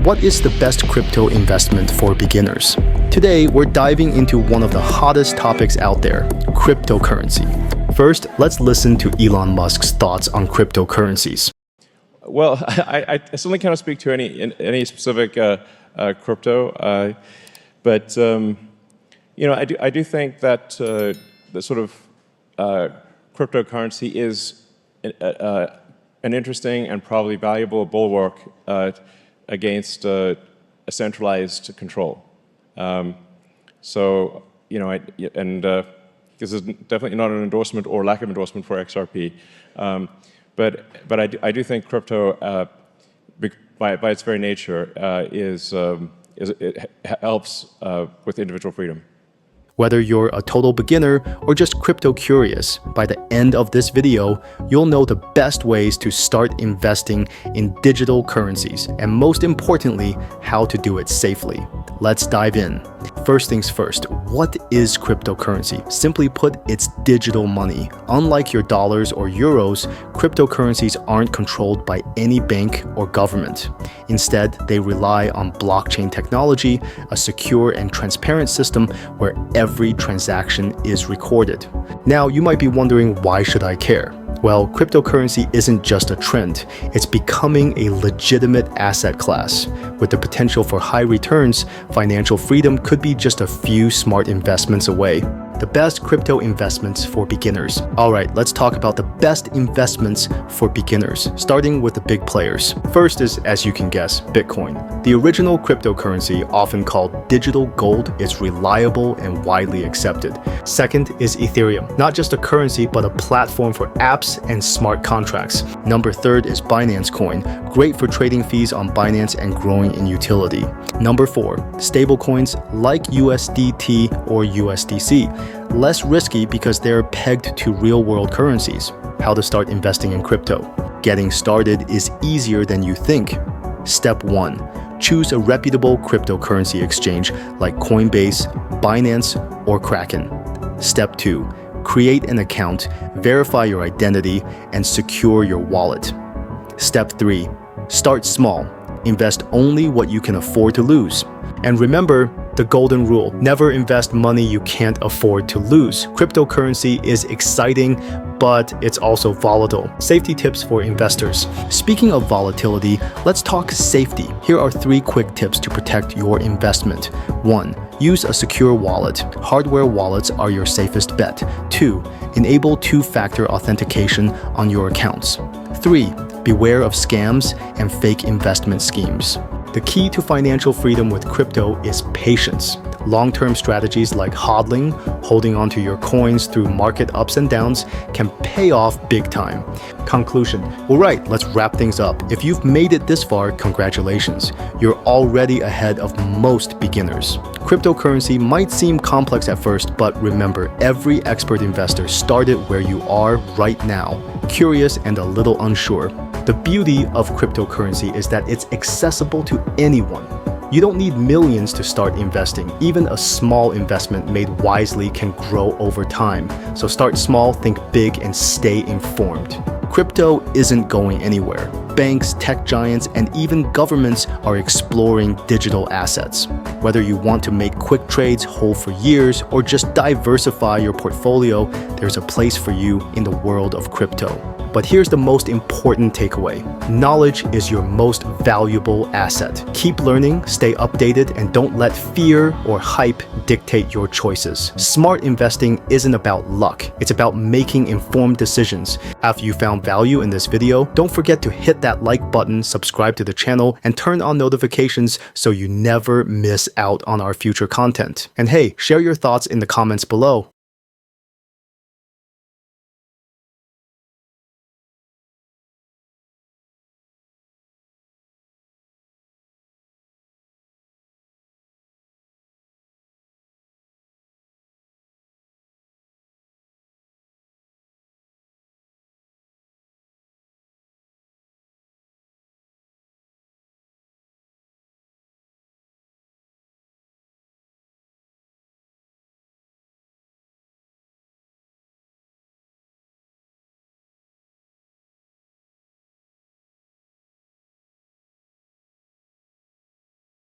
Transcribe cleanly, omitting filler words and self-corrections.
what is the best crypto investment for beginners? Today, we're diving into one of the hottest topics out there, cryptocurrency. First, let's listen to Elon Musk's thoughts on cryptocurrencies. Well, I certainly cannot speak to any specific crypto, but I do think that the sort of cryptocurrency is an interesting and probably valuable bulwark against a centralized control. This is definitely not an endorsement or lack of endorsement for XRP, but I do think crypto, by its very nature, it helps with individual freedom. Whether you're a total beginner or just crypto curious, by the end of this video, you'll know the best ways to start investing in digital currencies and most importantly, how to do it safely. Let's dive in. First things first, what is cryptocurrency? Simply put, it's digital money. Unlike your dollars or euros, cryptocurrencies aren't controlled by any bank or government. Instead, they rely on blockchain technology, a secure and transparent system where every transaction is recorded. Now, you might be wondering, why should I care? Well, cryptocurrency isn't just a trend, it's becoming a legitimate asset class. With the potential for high returns, financial freedom could be just a few smart investments away. The best crypto investments for beginners. Alright, let's talk about the best investments for beginners, starting with the big players. First is, as you can guess, Bitcoin. The original cryptocurrency, often called digital gold, is reliable and widely accepted. Second is Ethereum, not just a currency but a platform for apps and smart contracts. Number third is Binance Coin, great for trading fees on Binance and growing in utility. Number four, stablecoins like USDT or USDC. Less risky because they're pegged to real-world currencies. How to start investing in crypto. Getting started is easier than you think. Step 1. Choose a reputable cryptocurrency exchange like Coinbase, Binance, or Kraken. Step 2. Create an account, verify your identity, and secure your wallet. Step 3. Start small. Invest only what you can afford to lose. And remember the golden rule, never invest money you can't afford to lose. Cryptocurrency is exciting, but it's also volatile. Safety tips for investors. Speaking of volatility, let's talk safety. Here are 3 quick tips to protect your investment. 1. Use a secure wallet. Hardware wallets are your safest bet. 2. Enable 2-factor authentication on your accounts. 3. Beware of scams and fake investment schemes. The key to financial freedom with crypto is patience. Long-term strategies like hodling, holding onto your coins through market ups and downs, can pay off big time. Conclusion. Alright, let's wrap things up. If you've made it this far, congratulations. You're already ahead of most beginners. Cryptocurrency might seem complex at first, but remember, every expert investor started where you are right now, curious and a little unsure. The beauty of cryptocurrency is that it's accessible to anyone. You don't need millions to start investing. Even a small investment made wisely can grow over time. So start small, think big, and stay informed. Crypto isn't going anywhere. Banks, tech giants, and even governments are exploring digital assets. Whether you want to make quick trades, hold for years, or just diversify your portfolio, there's a place for you in the world of crypto. But here's the most important takeaway. Knowledge is your most valuable asset. Keep learning, stay updated, and don't let fear or hype dictate your choices. Smart investing isn't about luck. It's about making informed decisions. After you found value in this video, don't forget to hit that like button, subscribe to the channel, and turn on notifications so you never miss out on our future content. And hey, share your thoughts in the comments below.